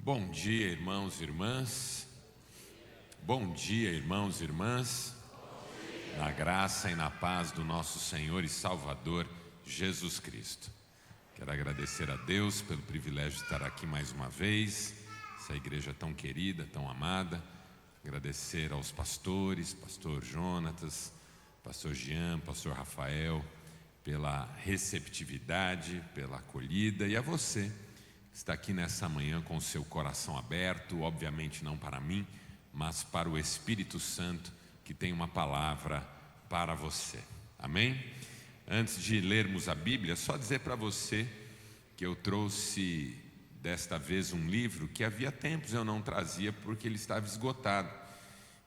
Bom dia, irmãos e irmãs. Bom dia, irmãos e irmãs. Na graça e na paz do nosso Senhor e Salvador, Jesus Cristo. Quero agradecer a Deus pelo privilégio de estar aqui mais uma vez, essa igreja tão querida, tão amada. Agradecer aos pastores, pastor Jonatas, pastor Jean, pastor Rafael, pela receptividade, pela acolhida, e a você que está aqui nessa manhã com o seu coração aberto, obviamente não para mim, mas para o Espírito Santo, que tem uma palavra para você. Amém? Antes de lermos a Bíblia, só dizer para você que eu trouxe desta vez um livro que havia tempos eu não trazia porque ele estava esgotado.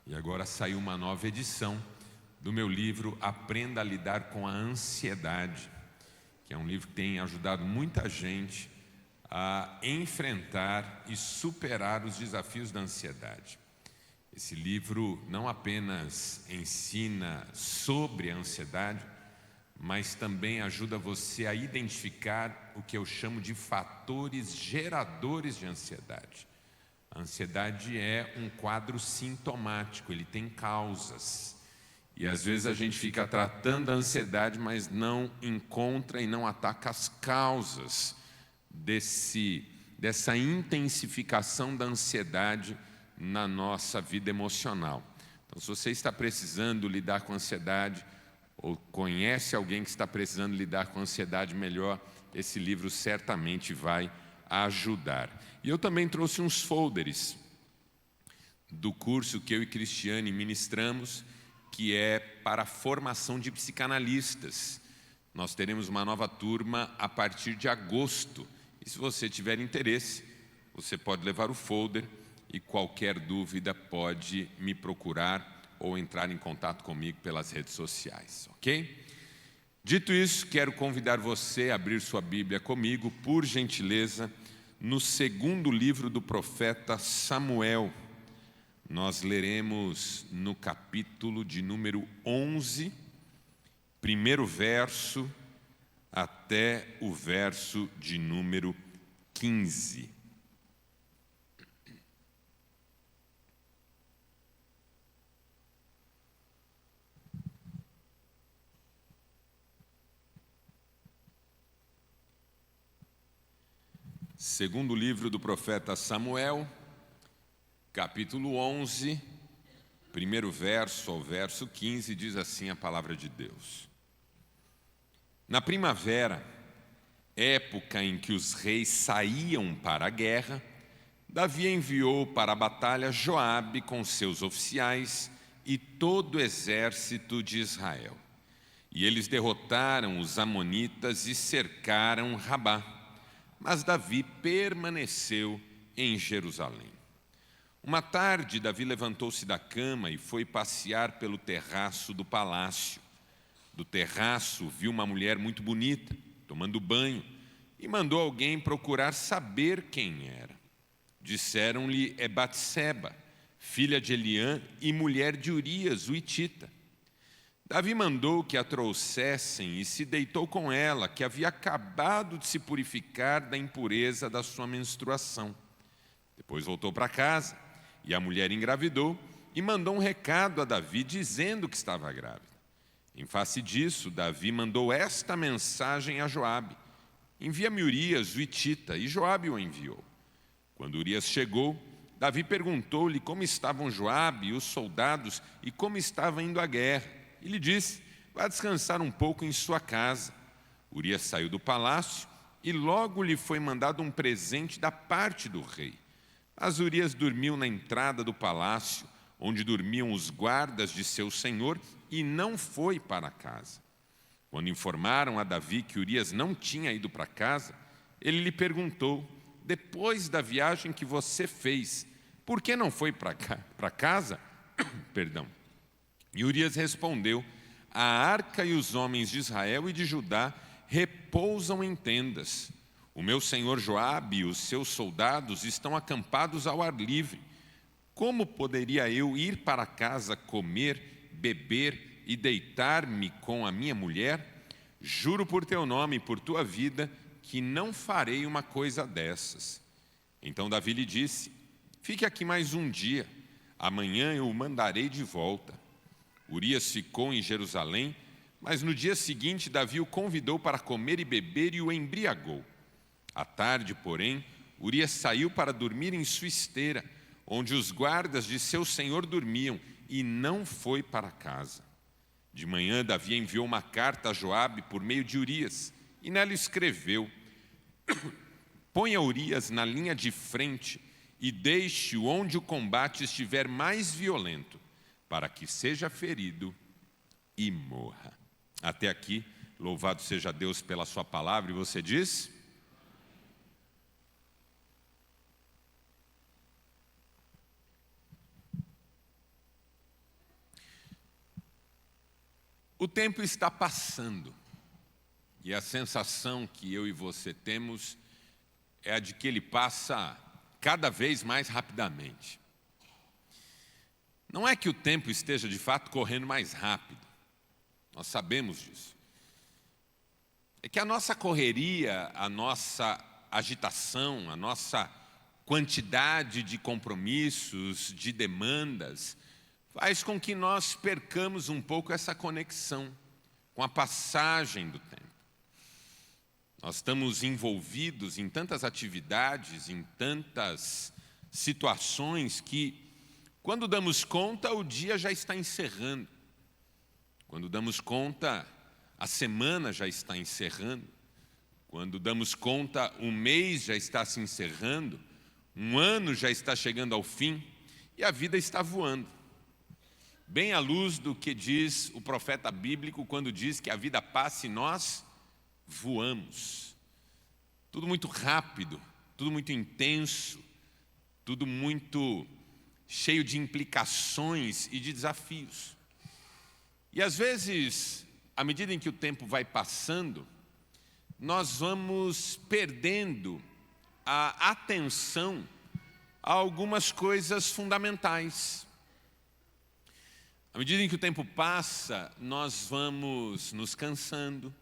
E agora saiu uma nova edição do meu livro Aprenda a Lidar com a Ansiedade, que é um livro que tem ajudado muita gente a enfrentar e superar os desafios da ansiedade. Esse livro não apenas ensina sobre a ansiedade, mas também ajuda você a identificar o que eu chamo de fatores geradores de ansiedade. A ansiedade é um quadro sintomático, ele tem causas. E às vezes a gente fica tratando a ansiedade, mas não encontra e não ataca as causas dessa intensificação da ansiedade na nossa vida emocional. Então, se você está precisando lidar com ansiedade, ou conhece alguém que está precisando lidar com ansiedade melhor, esse livro certamente vai ajudar. E eu também trouxe uns folders do curso que eu e Cristiane ministramos, que é para a formação de psicanalistas. Nós teremos uma nova turma a partir de agosto. E se você tiver interesse, você pode levar o folder e qualquer dúvida pode me procurar ou entrar em contato comigo pelas redes sociais, ok? Dito isso, quero convidar você a abrir sua Bíblia comigo, por gentileza, no segundo livro do profeta Samuel. Nós leremos no capítulo de número 11, primeiro verso, até o verso de número 15. Segundo livro do profeta Samuel, capítulo 11, primeiro verso ao verso 15, diz assim a palavra de Deus. Na primavera, época em que os reis saíam para a guerra, Davi enviou para a batalha Joabe com seus oficiais e todo o exército de Israel. E eles derrotaram os amonitas e cercaram Rabá. Mas Davi permaneceu em Jerusalém. Uma tarde, Davi levantou-se da cama e foi passear pelo terraço do palácio. Do terraço, viu uma mulher muito bonita, tomando banho, e mandou alguém procurar saber quem era. Disseram-lhe, é Batseba, filha de Eliã e mulher de Urias, o hitita. Davi mandou que a trouxessem e se deitou com ela, que havia acabado de se purificar da impureza da sua menstruação. Depois voltou para casa, e a mulher engravidou e mandou um recado a Davi, dizendo que estava grávida. Em face disso, Davi mandou esta mensagem a Joabe: envia-me Urias, o hitita, e Joabe o enviou. Quando Urias chegou, Davi perguntou-lhe como estavam Joabe e os soldados e como estava indo a guerra. E lhe disse, vá descansar um pouco em sua casa. Urias saiu do palácio e logo lhe foi mandado um presente da parte do rei. Mas Urias dormiu na entrada do palácio, onde dormiam os guardas de seu senhor, e não foi para casa. Quando informaram a Davi que Urias não tinha ido para casa, ele lhe perguntou, depois da viagem que você fez, por que não foi para casa? Perdão. E Urias respondeu, a arca e os homens de Israel e de Judá repousam em tendas. O meu senhor Joabe e os seus soldados estão acampados ao ar livre. Como poderia eu ir para casa comer, beber e deitar-me com a minha mulher? Juro por teu nome e por tua vida que não farei uma coisa dessas. Então Davi lhe disse: fique aqui mais um dia, amanhã eu o mandarei de volta. Urias ficou em Jerusalém, mas no dia seguinte Davi o convidou para comer e beber e o embriagou. À tarde, porém, Urias saiu para dormir em sua esteira, onde os guardas de seu senhor dormiam, e não foi para casa. De manhã, Davi enviou uma carta a Joabe por meio de Urias, e nela escreveu: ponha Urias na linha de frente e deixe-o onde o combate estiver mais violento, para que seja ferido e morra. Até aqui, louvado seja Deus pela sua palavra. E você diz? O tempo está passando e a sensação que eu e você temos é a de que ele passa cada vez mais rapidamente. Não é que o tempo esteja de fato correndo mais rápido, nós sabemos disso. É que a nossa correria, a nossa agitação, a nossa quantidade de compromissos, de demandas, faz com que nós percamos um pouco essa conexão com a passagem do tempo. Nós estamos envolvidos em tantas atividades, em tantas situações que, quando damos conta, o dia já está encerrando. Quando damos conta, a semana já está encerrando. Quando damos conta, um mês já está se encerrando, um ano já está chegando ao fim e a vida está voando. Bem à luz do que diz o profeta bíblico quando diz que a vida passa e nós voamos. Tudo muito rápido, tudo muito intenso, tudo muito cheio de implicações e de desafios. E às vezes, à medida em que o tempo vai passando, nós vamos perdendo a atenção a algumas coisas fundamentais. À medida em que o tempo passa, nós vamos nos cansando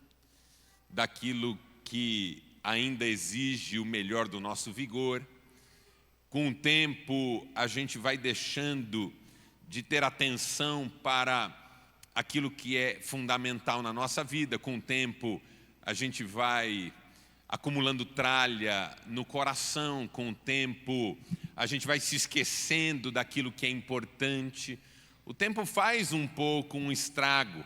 daquilo que ainda exige o melhor do nosso vigor. Com o tempo, a gente vai deixando de ter atenção para aquilo que é fundamental na nossa vida. Com o tempo, a gente vai acumulando tralha no coração. Com o tempo, a gente vai se esquecendo daquilo que é importante. O tempo faz um pouco um estrago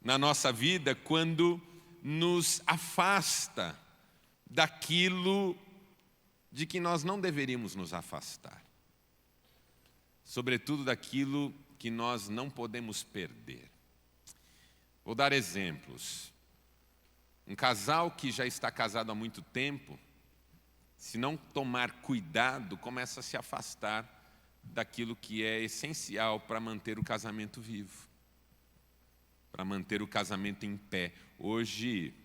na nossa vida quando nos afasta daquilo de que nós não deveríamos nos afastar. Sobretudo daquilo que nós não podemos perder. Vou dar exemplos. Um casal que já está casado há muito tempo, se não tomar cuidado, começa a se afastar daquilo que é essencial para manter o casamento vivo, para manter o casamento em pé. Hoje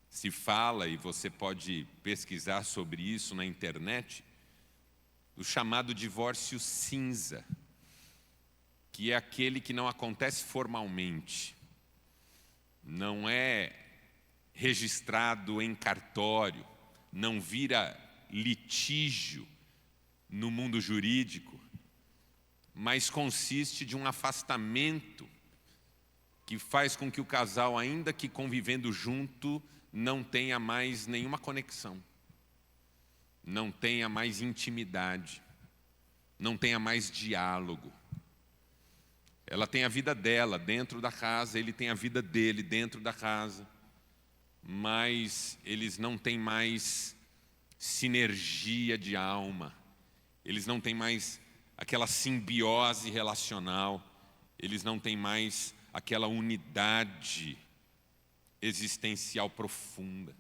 se fala, e você pode pesquisar sobre isso na internet, do chamado divórcio cinza, que é aquele que não acontece formalmente, não é registrado em cartório, não vira litígio no mundo jurídico, mas consiste de um afastamento que faz com que o casal, ainda que convivendo junto, não tenha mais nenhuma conexão, não tenha mais intimidade, não tenha mais diálogo. Ela tem a vida dela dentro da casa, ele tem a vida dele dentro da casa, mas eles não têm mais sinergia de alma, eles não têm mais aquela simbiose relacional, eles não têm mais aquela unidade existencial profunda.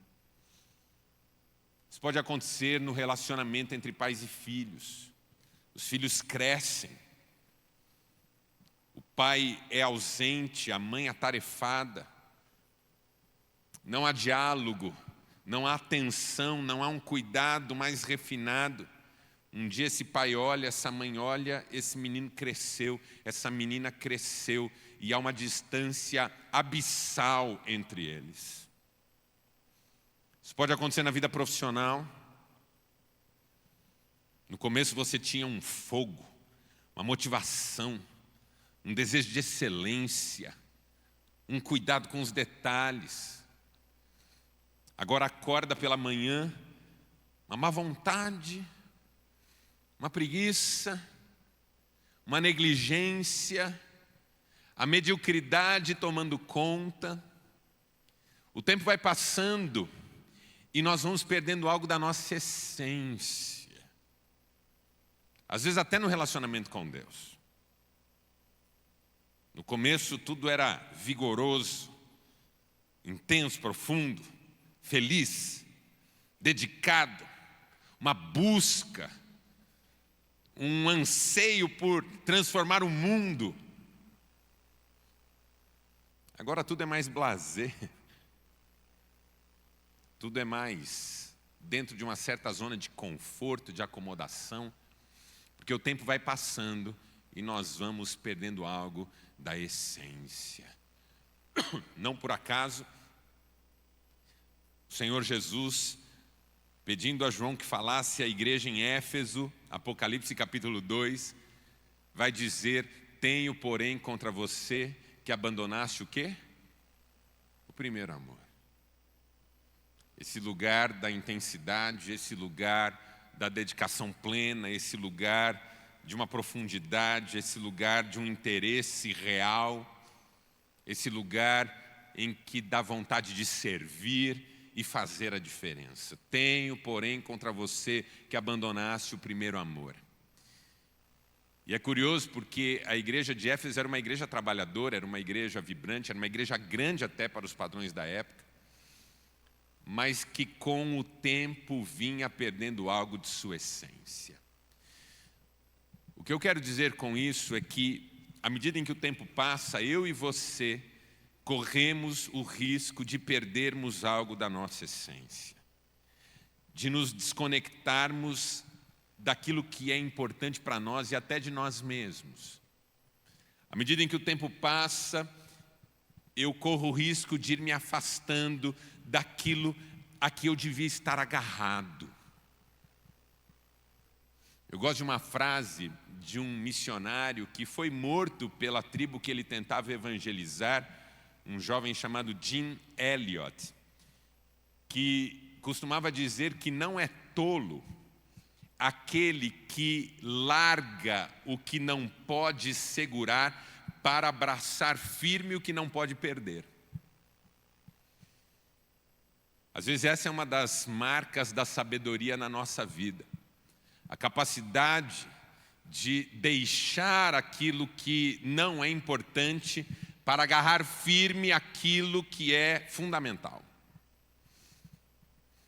Isso pode acontecer no relacionamento entre pais e filhos. Os filhos crescem, o pai é ausente, a mãe atarefada, não há diálogo, não há atenção, não há um cuidado mais refinado. Um dia esse pai olha, essa mãe olha, esse menino cresceu, essa menina cresceu, e há uma distância abissal entre eles. Isso pode acontecer na vida profissional. começo você tinha um fogo, uma motivação, um desejo de excelência, um cuidado com os detalhes. Agora acorda pela manhã, uma má vontade, uma preguiça, uma negligência, a mediocridade tomando conta. O tempo vai passando e nós vamos perdendo algo da nossa essência. Às vezes até no relacionamento com Deus. No começo tudo era vigoroso, intenso, profundo, feliz, dedicado, uma busca, um anseio por transformar o mundo. Agora tudo é mais blasé, tudo é mais dentro de uma certa zona de conforto, de acomodação, porque o tempo vai passando e nós vamos perdendo algo da essência. Não por acaso, o Senhor Jesus, pedindo a João que falasse à igreja em Éfeso, Apocalipse capítulo 2, vai dizer: tenho, porém, contra você que abandonaste o quê? O primeiro amor. Esse lugar da intensidade, esse lugar da dedicação plena, esse lugar de uma profundidade, esse lugar de um interesse real, esse lugar em que dá vontade de servir e fazer a diferença. Tenho, porém, contra você que abandonaste o primeiro amor. E é curioso porque a igreja de Éfeso era uma igreja trabalhadora, era uma igreja vibrante, era uma igreja grande até para os padrões da época, mas que com o tempo vinha perdendo algo de sua essência. O que eu quero dizer com isso é que, à medida em que o tempo passa, eu e você corremos o risco de perdermos algo da nossa essência, de nos desconectarmos daquilo que é importante para nós e até de nós mesmos. À medida em que o tempo passa, eu corro o risco de ir me afastando daquilo a que eu devia estar agarrado. Eu gosto de uma frase de um missionário que foi morto pela tribo que ele tentava evangelizar, um jovem chamado Jim Elliot, que costumava dizer que não é tolo aquele que larga o que não pode segurar para abraçar firme o que não pode perder. Às vezes essa é uma das marcas da sabedoria na nossa vida. A capacidade de deixar aquilo que não é importante para agarrar firme aquilo que é fundamental.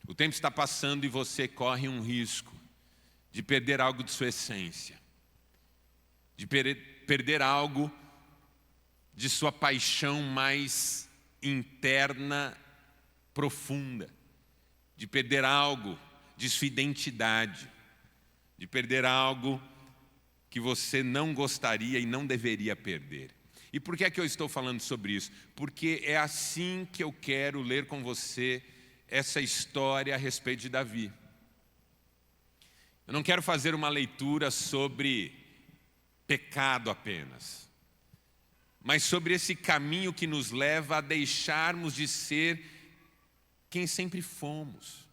O tempo está passando e você corre um risco de perder algo de sua essência, de perder algo de sua paixão mais interna, profunda, de perder algo de sua identidade, de perder algo que você não gostaria e não deveria perder. E por que é que eu estou falando sobre isso? Porque é assim que eu quero ler com você essa história a respeito de Davi. Eu não quero fazer uma leitura sobre pecado apenas, mas sobre esse caminho que nos leva a deixarmos de ser quem sempre fomos.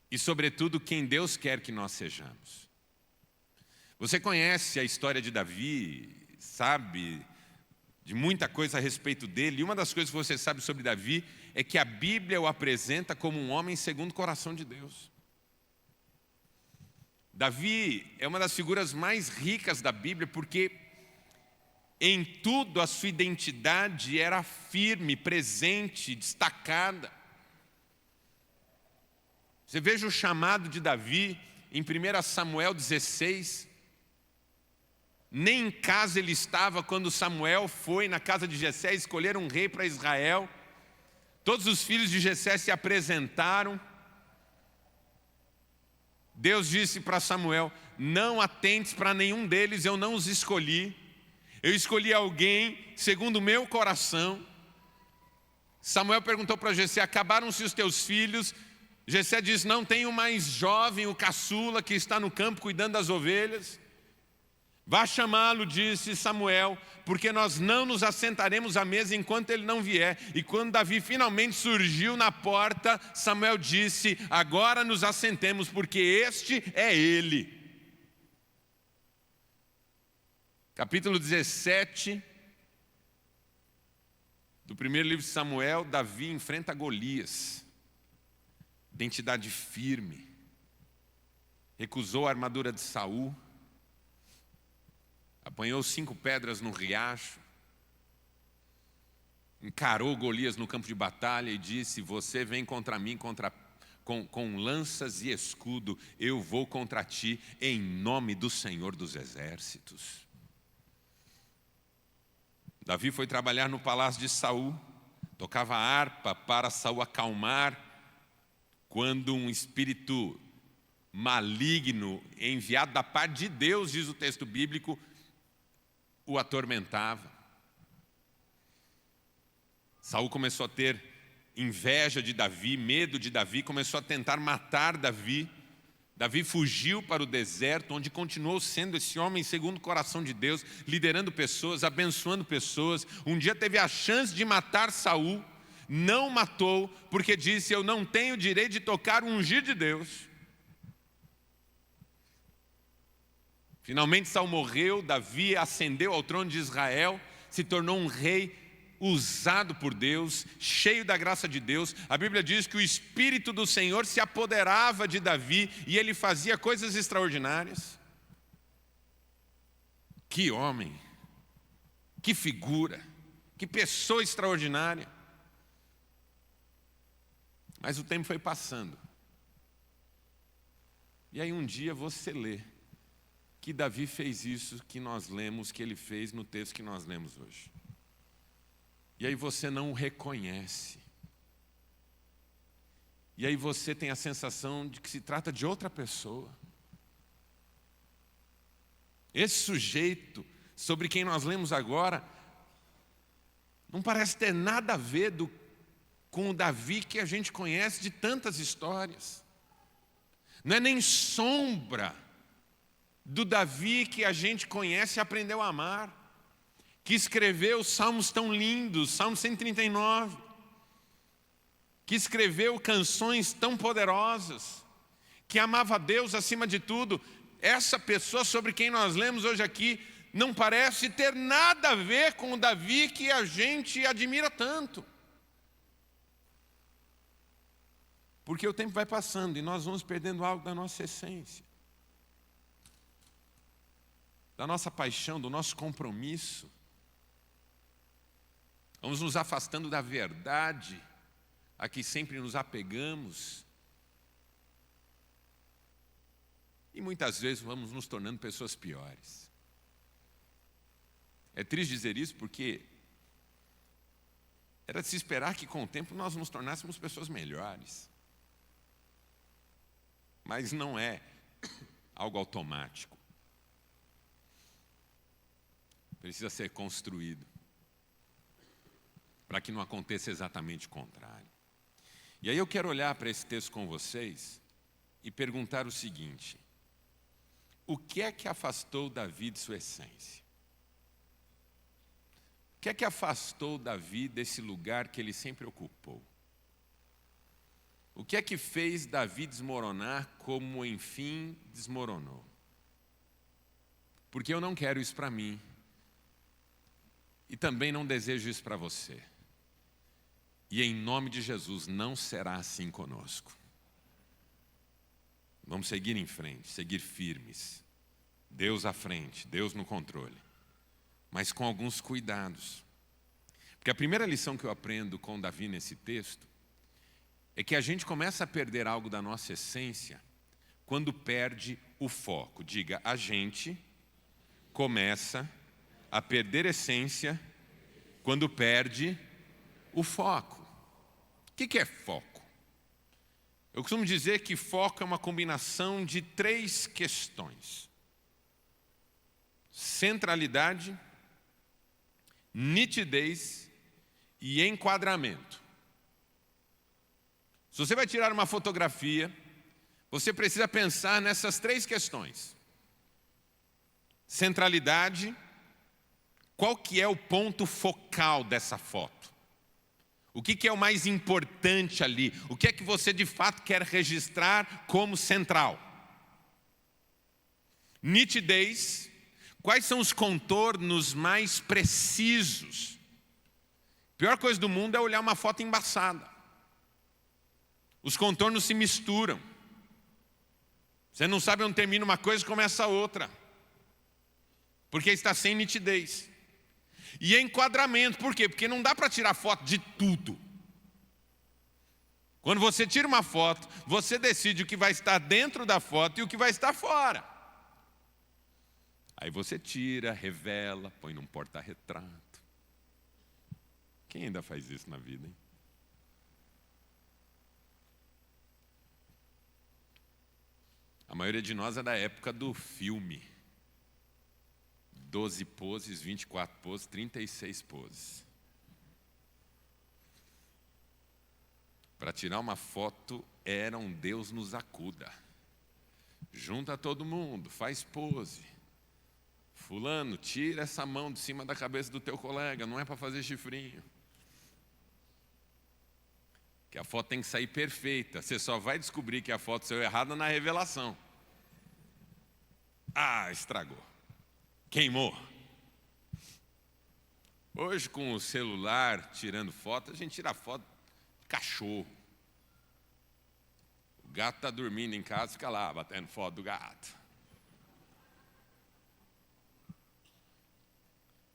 E, sobretudo, quem Deus quer que nós sejamos. Você conhece a história de Davi, sabe de muita coisa a respeito dele. E uma das coisas que você sabe sobre Davi é que a Bíblia o apresenta como um homem segundo o coração de Deus. Davi é uma das figuras mais ricas da Bíblia porque em tudo a sua identidade era firme, presente, destacada. Você veja o chamado de Davi em 1 Samuel 16. Nem em casa ele estava quando Samuel foi na casa de Jessé escolher um rei para Israel. Todos os filhos de Jessé se apresentaram. Deus disse para Samuel: não atentes para nenhum deles, eu não os escolhi. Eu escolhi alguém segundo o meu coração. Samuel perguntou para Jessé: acabaram-se os teus filhos? Jessé diz: não tenho mais jovem, o caçula que está no campo cuidando das ovelhas. Vá chamá-lo, disse Samuel, porque nós não nos assentaremos à mesa enquanto ele não vier. E quando Davi finalmente surgiu na porta, Samuel disse: agora nos assentemos, porque este é ele. Capítulo 17 do primeiro livro de Samuel, Davi enfrenta Golias. Identidade firme. Recusou a armadura de Saul. Apanhou 5 pedras no riacho. Encarou Golias no campo de batalha e disse: você vem contra mim com lanças e escudo, eu vou contra ti em nome do Senhor dos Exércitos. Davi foi trabalhar no palácio de Saul, tocava harpa para Saul acalmar quando um espírito maligno, enviado da parte de Deus, diz o texto bíblico, o atormentava. Saul começou a ter inveja de Davi, medo de Davi, começou a tentar matar Davi. Davi fugiu para o deserto, onde continuou sendo esse homem segundo o coração de Deus, liderando pessoas, abençoando pessoas. Um dia teve a chance de matar Saul, não matou, porque disse: eu não tenho direito de tocar o ungido de Deus. Finalmente Saul morreu, Davi ascendeu ao trono de Israel, se tornou um rei usado por Deus, cheio da graça de Deus. A Bíblia diz que o Espírito do Senhor se apoderava de Davi e ele fazia coisas extraordinárias. Que homem, que figura, que pessoa extraordinária. Mas o tempo foi passando. E aí um dia você lê que Davi fez isso que nós lemos, que ele fez no texto que nós lemos hoje. E aí você não o reconhece. E aí você tem a sensação de que se trata de outra pessoa. Esse sujeito sobre quem nós lemos agora não parece ter nada a ver com o Davi que a gente conhece de tantas histórias. Não é nem sombra do Davi que a gente conhece e aprendeu a amar, que escreveu salmos tão lindos, Salmo 139, que escreveu canções tão poderosas, que amava a Deus acima de tudo. Essa pessoa sobre quem nós lemos hoje aqui não parece ter nada a ver com o Davi que a gente admira tanto. Porque o tempo vai passando e nós vamos perdendo algo da nossa essência, da nossa paixão, do nosso compromisso. Vamos nos afastando da verdade a que sempre nos apegamos. E muitas vezes vamos nos tornando pessoas piores. É triste dizer isso porque era de se esperar que com o tempo nós nos tornássemos pessoas melhores. Mas não é algo automático. Precisa ser construído para que não aconteça exatamente o contrário. E aí eu quero olhar para esse texto com vocês e perguntar o seguinte: o que é que afastou Davi de sua essência? O que é que afastou Davi desse lugar que ele sempre ocupou? O que é que fez Davi desmoronar como enfim desmoronou? Porque eu não quero isso para mim. E também não desejo isso para você. E em nome de Jesus não será assim conosco. Vamos seguir em frente, seguir firmes. Deus à frente, Deus no controle. Mas com alguns cuidados. Porque a primeira lição que eu aprendo com Davi nesse texto é que a gente começa a perder algo da nossa essência quando perde o foco. Diga, a gente começa a perder essência quando perde o foco. O que é foco? Eu costumo dizer que foco é uma combinação de 3 questões: centralidade, nitidez e enquadramento. Se você vai tirar uma fotografia, você precisa pensar nessas 3 questões. Centralidade, qual que é o ponto focal dessa foto? O que é o mais importante ali? O que é que você de fato quer registrar como central? Nitidez, quais são os contornos mais precisos? A pior coisa do mundo é olhar uma foto embaçada. Os contornos se misturam. Você não sabe onde termina uma coisa e começa a outra. Porque está sem nitidez. E enquadramento, por quê? Porque não dá para tirar foto de tudo. Quando você tira uma foto, você decide o que vai estar dentro da foto e o que vai estar fora. Aí você tira, revela, põe num porta-retrato. Quem ainda faz isso na vida, hein? A maioria de nós é da época do filme. 12 poses, 24 poses, 36 poses. Para tirar uma foto, era um Deus nos acuda. Junta todo mundo, faz pose. Fulano, tira essa mão de cima da cabeça do teu colega, não é para fazer chifrinho. Que a foto tem que sair perfeita. Você só vai descobrir que a foto saiu errada na revelação. Ah, estragou. Queimou. Hoje, com o celular tirando foto, a gente tira foto de cachorro. O gato está dormindo em casa, fica lá batendo foto do gato.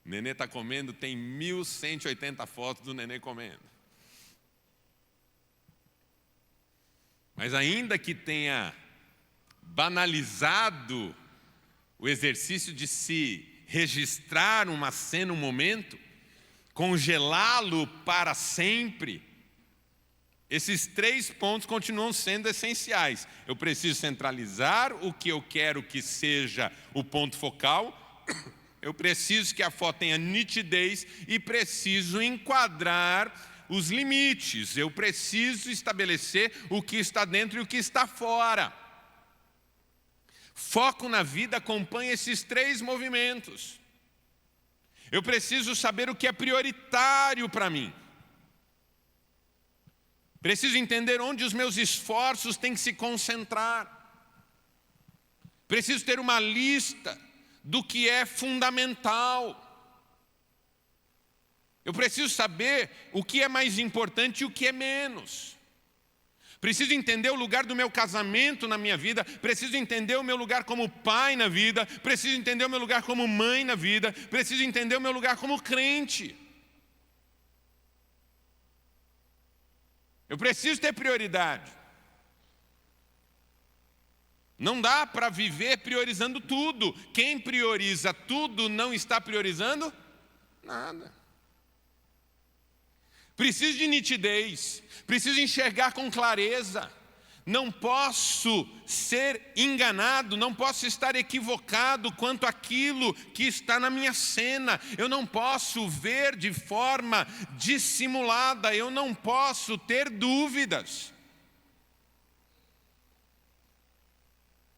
O nenê está comendo, tem 1.180 fotos do nenê comendo. Mas ainda que tenha banalizado o exercício de se registrar uma cena, um momento, congelá-lo para sempre, esses 3 pontos continuam sendo essenciais. Eu preciso centralizar o que eu quero que seja o ponto focal, eu preciso que a foto tenha nitidez e preciso enquadrar os limites, eu preciso estabelecer o que está dentro e o que está fora. Foco na vida acompanha esses 3 movimentos. Eu preciso saber o que é prioritário para mim. Preciso entender onde os meus esforços têm que se concentrar. Preciso ter uma lista do que é fundamental. Eu preciso saber o que é mais importante e o que é menos. Preciso entender o lugar do meu casamento na minha vida. Preciso entender o meu lugar como pai na vida. Preciso entender o meu lugar como mãe na vida. Preciso entender o meu lugar como crente. Eu preciso ter prioridade. Não dá para viver priorizando tudo. Quem prioriza tudo não está priorizando nada. Preciso de nitidez, preciso enxergar com clareza. Não posso ser enganado, não posso estar equivocado quanto àquilo que está na minha cena. Eu não posso ver de forma dissimulada, eu não posso ter dúvidas.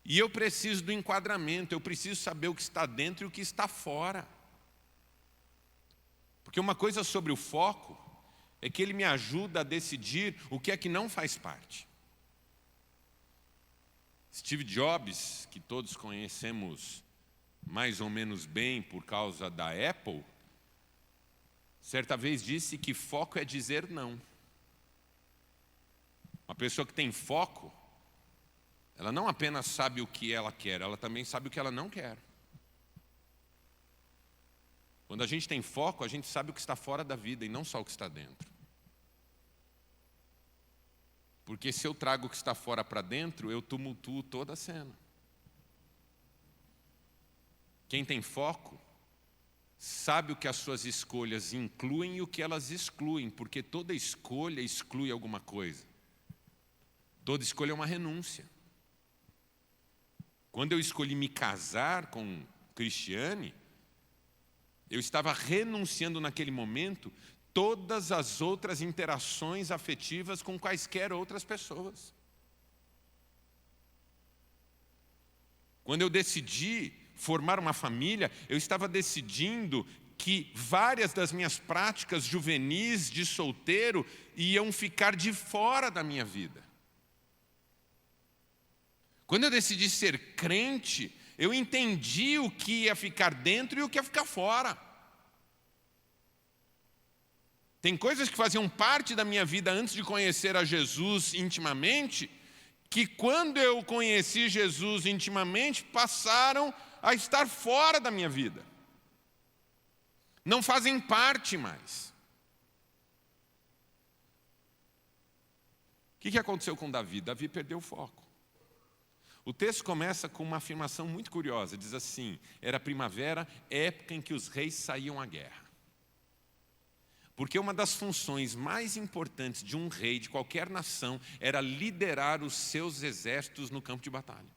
E eu preciso do enquadramento, eu preciso saber o que está dentro e o que está fora. Porque uma coisa sobre o foco é que ele me ajuda a decidir o que é que não faz parte. Steve Jobs, que todos conhecemos mais ou menos bem por causa da Apple, certa vez disse que foco é dizer não. Uma pessoa que tem foco, ela não apenas sabe o que ela quer, ela também sabe o que ela não quer. Quando a gente tem foco, a gente sabe o que está fora da vida e não só o que está dentro. Porque se eu trago o que está fora para dentro, eu tumultuo toda a cena. Quem tem foco sabe o que as suas escolhas incluem e o que elas excluem, porque toda escolha exclui alguma coisa. Toda escolha é uma renúncia. Quando eu escolhi me casar com Cristiane, eu estava renunciando naquele momento todas as outras interações afetivas com quaisquer outras pessoas. Quando eu decidi formar uma família, eu estava decidindo que várias das minhas práticas juvenis de solteiro iam ficar de fora da minha vida. Quando eu decidi ser crente, eu entendi o que ia ficar dentro e o que ia ficar fora. Tem coisas que faziam parte da minha vida antes de conhecer a Jesus intimamente, que quando eu conheci Jesus intimamente, passaram a estar fora da minha vida. Não fazem parte mais. O que aconteceu com Davi? Davi perdeu o foco. O texto começa com uma afirmação muito curiosa. Diz assim: era primavera, época em que os reis saíam à guerra. Porque uma das funções mais importantes de um rei, de qualquer nação, era liderar os seus exércitos no campo de batalha.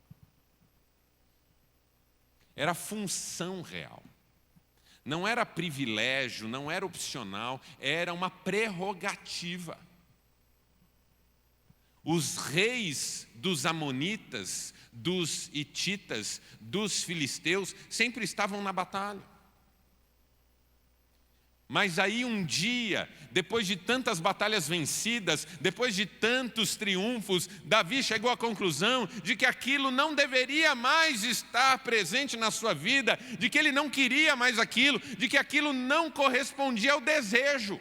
Era função real. Não era privilégio, não era opcional, era uma prerrogativa. Os reis dos amonitas, dos hititas, dos filisteus, sempre estavam na batalha. Mas aí um dia, depois de tantas batalhas vencidas, depois de tantos triunfos, Davi chegou à conclusão de que aquilo não deveria mais estar presente na sua vida, de que ele não queria mais aquilo, de que aquilo não correspondia ao desejo.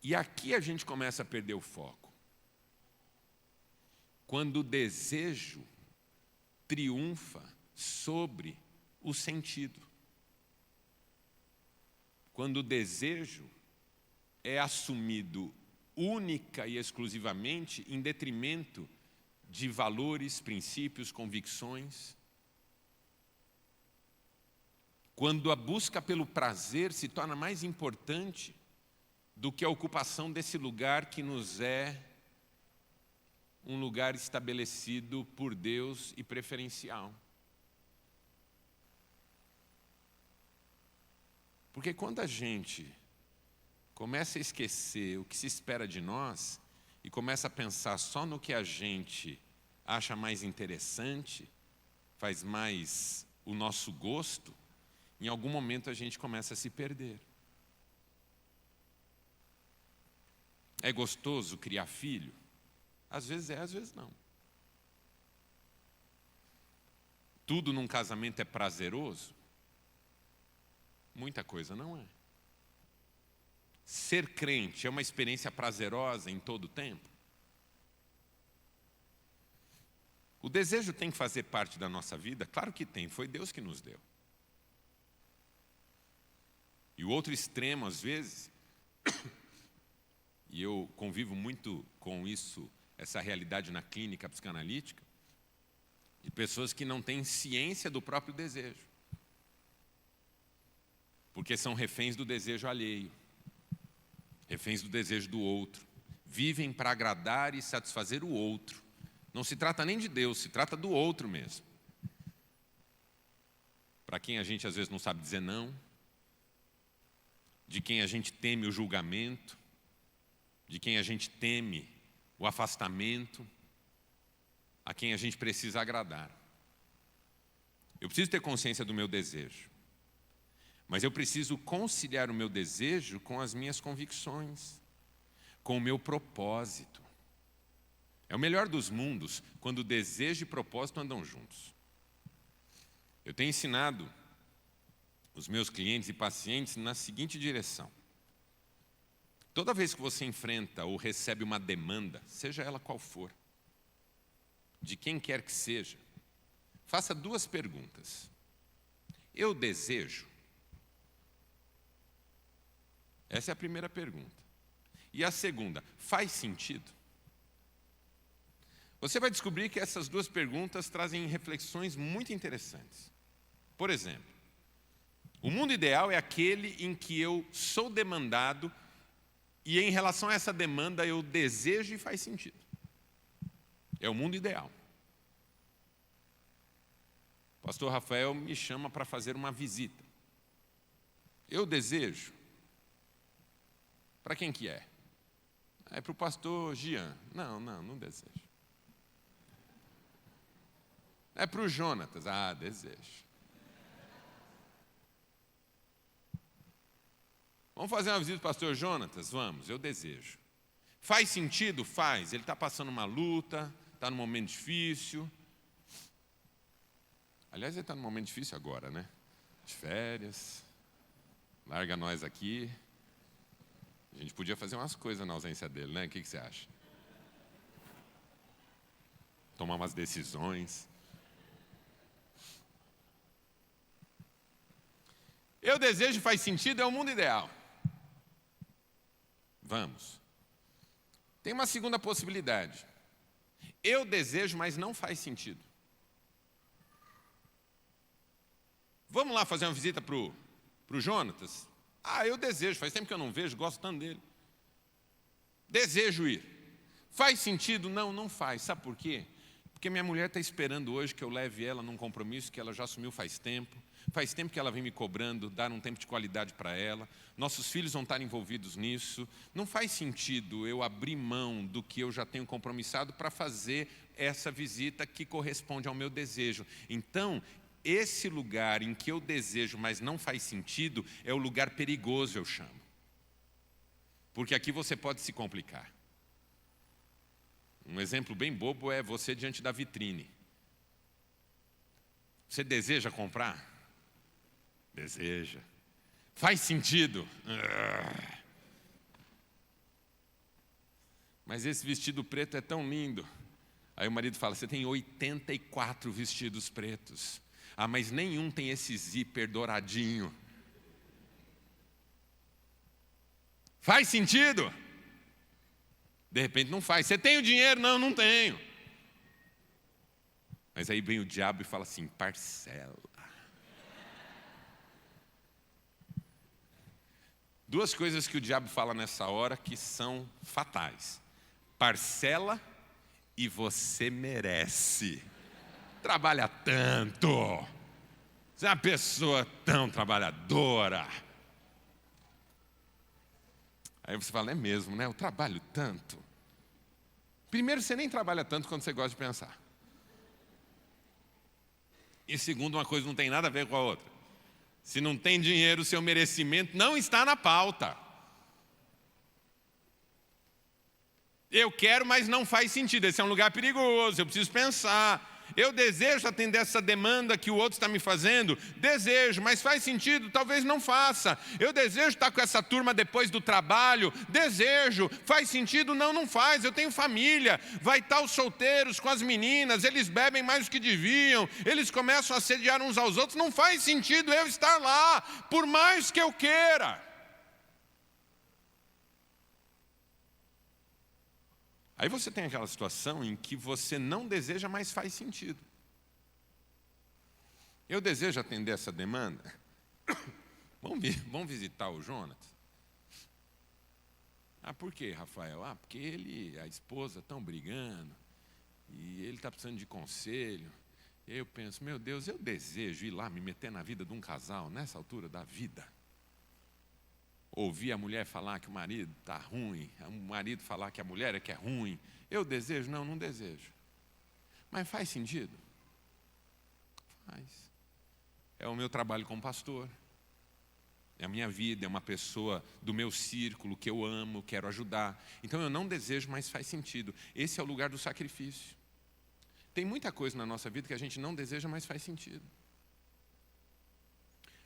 E aqui a gente começa a perder o foco. Quando o desejo triunfa sobre o sentido. Quando o desejo é assumido única e exclusivamente em detrimento de valores, princípios, convicções. Quando a busca pelo prazer se torna mais importante do que a ocupação desse lugar que nos é um lugar estabelecido por Deus e preferencial. Porque quando a gente começa a esquecer o que se espera de nós e começa a pensar só no que a gente acha mais interessante, faz mais o nosso gosto, em algum momento a gente começa a se perder. É gostoso criar filho? Às vezes é, às vezes não. Tudo num casamento é prazeroso? Muita coisa não é. Ser crente é uma experiência prazerosa em todo o tempo? O desejo tem que fazer parte da nossa vida? Claro que tem, foi Deus que nos deu. E o outro extremo, às vezes, e eu convivo muito com isso, essa realidade na clínica psicanalítica, de pessoas que não têm ciência do próprio desejo, porque são reféns do desejo alheio, reféns do desejo do outro, vivem para agradar e satisfazer o outro. Não se trata nem de Deus, se trata do outro mesmo. Para quem a gente às vezes não sabe dizer não, de quem a gente teme o julgamento, de quem a gente teme o afastamento, a quem a gente precisa agradar. Eu preciso ter consciência do meu desejo, mas eu preciso conciliar o meu desejo com as minhas convicções, com o meu propósito. É o melhor dos mundos quando o desejo e propósito andam juntos. Eu tenho ensinado os meus clientes e pacientes na seguinte direção. Toda vez que você enfrenta ou recebe uma demanda, seja ela qual for, de quem quer que seja, faça duas perguntas. Eu desejo? Essa é a primeira pergunta. E a segunda, faz sentido? Você vai descobrir que essas duas perguntas trazem reflexões muito interessantes. Por exemplo, o mundo ideal é aquele em que eu sou demandado e em relação a essa demanda eu desejo e faz sentido. É o mundo ideal. O pastor Rafael me chama para fazer uma visita. eu desejo. Para quem que é? É para o pastor Jean. Não desejo. É para o Jonatas. Desejo. Vamos fazer uma visita para o pastor Jonatas? Vamos, eu desejo. Faz sentido? Faz. Ele está passando uma luta, está num momento difícil. Aliás, ele está num momento difícil agora, né? De férias. Larga nós aqui. A gente podia fazer umas coisas na ausência dele, né? O que você acha? Tomar umas decisões. Eu desejo, faz sentido, é o mundo ideal. Vamos. Tem uma segunda possibilidade. Eu desejo, mas não faz sentido. Vamos lá fazer uma visita para o Jonatas? Eu desejo, faz tempo que eu não vejo, gosto tanto dele. Desejo ir. Faz sentido? Não faz. Sabe por quê? Porque minha mulher está esperando hoje que eu leve ela num compromisso que ela já assumiu faz tempo. Faz tempo que ela vem me cobrando, dar um tempo de qualidade para ela. Nossos filhos vão estar envolvidos nisso. Não faz sentido eu abrir mão do que eu já tenho compromissado para fazer essa visita que corresponde ao meu desejo. Então, esse lugar em que eu desejo, mas não faz sentido, é o lugar perigoso, eu chamo. Porque aqui você pode se complicar. Um exemplo bem bobo é você diante da vitrine. Você deseja comprar? Deseja. Faz sentido? Mas esse vestido preto é tão lindo. Aí o marido fala, você tem 84 vestidos pretos. Mas nenhum tem esse zíper douradinho. Faz sentido? De repente não faz. Você tem o dinheiro? Não tenho. Mas aí vem o diabo e fala assim, parcela. Duas coisas que o diabo fala nessa hora que são fatais. Parcela e você merece. Trabalha tanto. Você é uma pessoa tão trabalhadora. Aí você fala, é mesmo, né? Eu trabalho tanto. Primeiro, você nem trabalha tanto quanto você gosta de pensar. E segundo, uma coisa não tem nada a ver com a outra. Se não tem dinheiro, o seu merecimento não está na pauta. Eu quero, mas não faz sentido. Esse é um lugar perigoso, eu preciso pensar. Eu desejo atender essa demanda que o outro está me fazendo? Desejo, mas faz sentido? Talvez não faça. Eu desejo estar com essa turma depois do trabalho? Desejo. Faz sentido? Não faz. Eu tenho família. Vai estar os solteiros com as meninas, eles bebem mais do que deviam, eles começam a assediar uns aos outros. Não faz sentido eu estar lá, por mais que eu queira. Aí você tem aquela situação em que você não deseja, mas faz sentido. Eu desejo atender essa demanda. Vamos visitar o Jonatas? Por quê, Rafael? Porque ele e a esposa estão brigando, e ele está precisando de conselho. E aí eu penso, meu Deus, eu desejo ir lá me meter na vida de um casal, nessa altura da vida. Ouvir a mulher falar que o marido está ruim, o marido falar que a mulher é que é ruim. Eu desejo? Não desejo. Mas faz sentido? Faz. É o meu trabalho como pastor. É a minha vida, é uma pessoa do meu círculo que eu amo, quero ajudar. Então eu não desejo, mas faz sentido. Esse é o lugar do sacrifício. Tem muita coisa na nossa vida que a gente não deseja, mas faz sentido.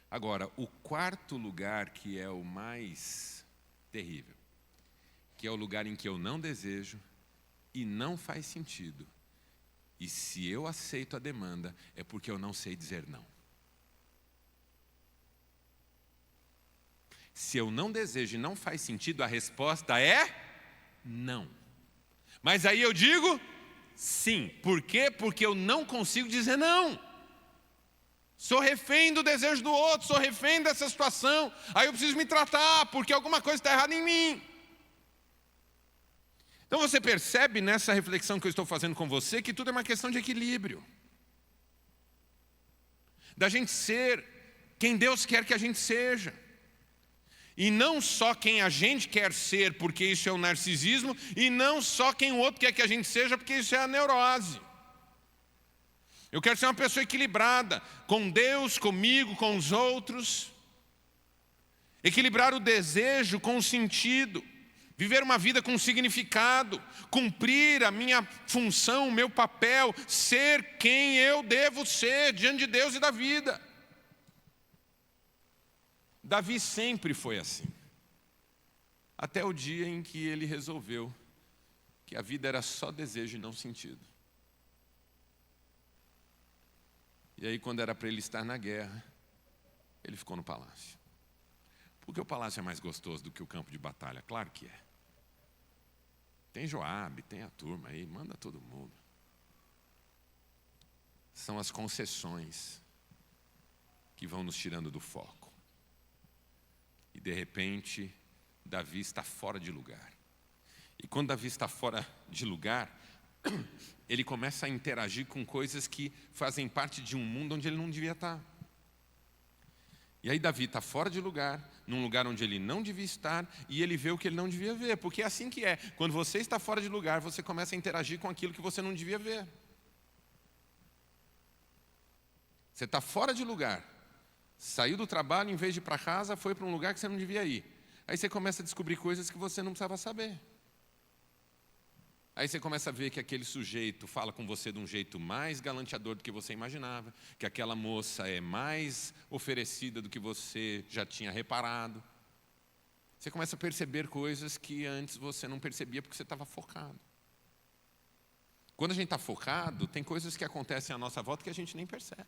Agora, o quarto lugar, que é o mais terrível, que é o lugar em que eu não desejo e não faz sentido. E se eu aceito a demanda, é porque eu não sei dizer não. Se eu não desejo e não faz sentido, a resposta é não. Mas aí eu digo sim. Por quê? Porque eu não consigo dizer não. Sou refém do desejo do outro, sou refém dessa situação. Aí eu preciso me tratar, porque alguma coisa está errada em mim. Então você percebe nessa reflexão que eu estou fazendo com você que tudo é uma questão de equilíbrio. Da gente ser quem Deus quer que a gente seja. E não só quem a gente quer ser, porque isso é o narcisismo, e não só quem o outro quer que a gente seja, porque isso é a neurose. Eu quero ser uma pessoa equilibrada, com Deus, comigo, com os outros. Equilibrar o desejo com o sentido. Viver uma vida com significado. Cumprir a minha função, o meu papel. Ser quem eu devo ser diante de Deus e da vida. Davi sempre foi assim. Até o dia em que ele resolveu que a vida era só desejo e não sentido. E aí, quando era para ele estar na guerra, ele ficou no palácio. Porque o palácio é mais gostoso do que o campo de batalha, claro que é. Tem Joabe, tem a turma aí, manda todo mundo. São as concessões que vão nos tirando do foco. E de repente, Davi está fora de lugar. E quando Davi está fora de lugar, ele começa a interagir com coisas que fazem parte de um mundo onde ele não devia estar. E aí Davi está fora de lugar, num lugar onde ele não devia estar, e ele vê o que ele não devia ver, porque é assim que é. Quando você está fora de lugar, você começa a interagir com aquilo que você não devia ver. Você está fora de lugar, saiu do trabalho, em vez de ir para casa, foi para um lugar que você não devia ir. Aí você começa a descobrir coisas que você não precisava saber. Aí você começa a ver que aquele sujeito fala com você de um jeito mais galanteador do que você imaginava, que aquela moça é mais oferecida do que você já tinha reparado. Você começa a perceber coisas que antes você não percebia porque você estava focado. Quando a gente está focado, tem coisas que acontecem à nossa volta que a gente nem percebe.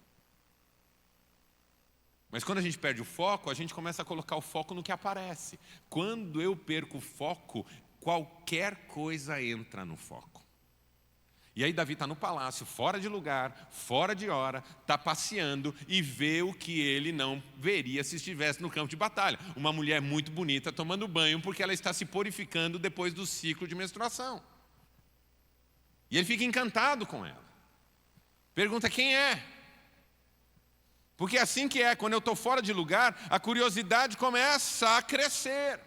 Mas quando a gente perde o foco, a gente começa a colocar o foco no que aparece. Quando eu perco o foco, qualquer coisa entra no foco. E aí Davi está no palácio, fora de lugar, fora de hora, está passeando e vê o que ele não veria se estivesse no campo de batalha. Uma mulher muito bonita tomando banho porque ela está se purificando depois do ciclo de menstruação. E ele fica encantado com ela. Pergunta quem é. Porque é assim que é, quando eu estou fora de lugar, a curiosidade começa a crescer.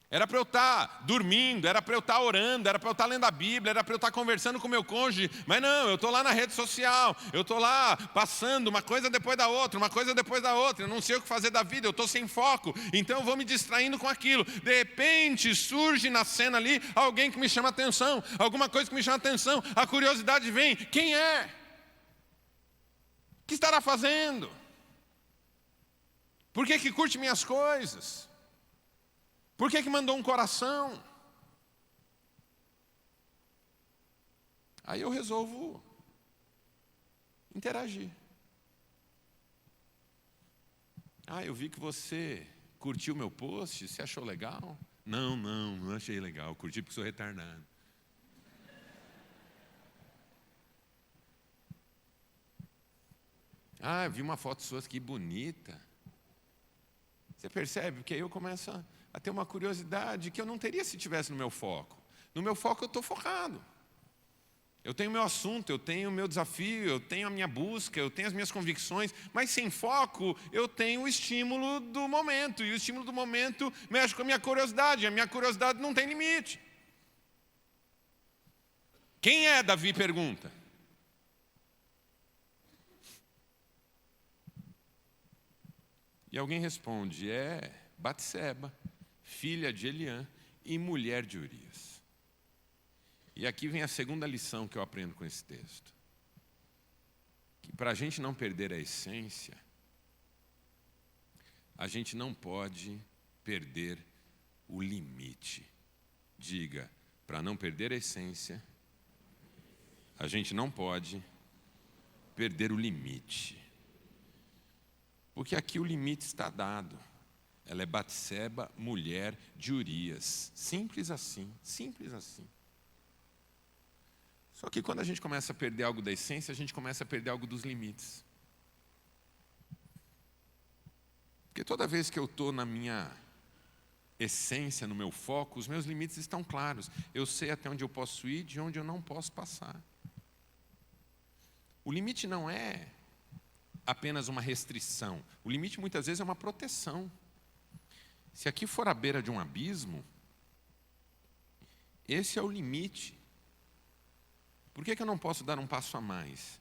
Era para eu estar dormindo, era para eu estar orando, era para eu estar lendo a Bíblia, era para eu estar conversando com o meu cônjuge, mas não, eu estou lá na rede social, eu estou lá passando uma coisa depois da outra, uma coisa depois da outra, eu não sei o que fazer da vida, eu estou sem foco, então eu vou me distraindo com aquilo. De repente surge na cena ali alguém que me chama atenção, alguma coisa que me chama atenção, a curiosidade vem, quem é? O que estará fazendo? Por que curte minhas coisas? Por que mandou um coração? Aí eu resolvo interagir. Eu vi que você curtiu meu post, você achou legal? Não achei legal, curti porque sou retardado. Vi uma foto sua, que bonita. Você percebe? Porque aí eu começo a ter uma curiosidade que eu não teria se estivesse no meu foco. No meu foco eu estou focado. Eu tenho o meu assunto, eu tenho o meu desafio, eu tenho a minha busca, eu tenho as minhas convicções, mas sem foco eu tenho o estímulo do momento, e o estímulo do momento mexe com a minha curiosidade não tem limite. Quem é, Davi pergunta? E alguém responde, é Batseba, filha de Eliã e mulher de Urias. E aqui vem a segunda lição que eu aprendo com esse texto. Que para a gente não perder a essência, a gente não pode perder o limite. Diga, para não perder a essência, a gente não pode perder o limite. Porque aqui o limite está dado. Ela é Batseba, mulher de Urias. Simples assim, simples assim. Só que quando a gente começa a perder algo da essência, a gente começa a perder algo dos limites. Porque toda vez que eu estou na minha essência, no meu foco, os meus limites estão claros. Eu sei até onde eu posso ir, de onde eu não posso passar. O limite não é apenas uma restrição. O limite muitas vezes é uma proteção. Se aqui for a beira de um abismo, esse é o limite. Por que eu não posso dar um passo a mais?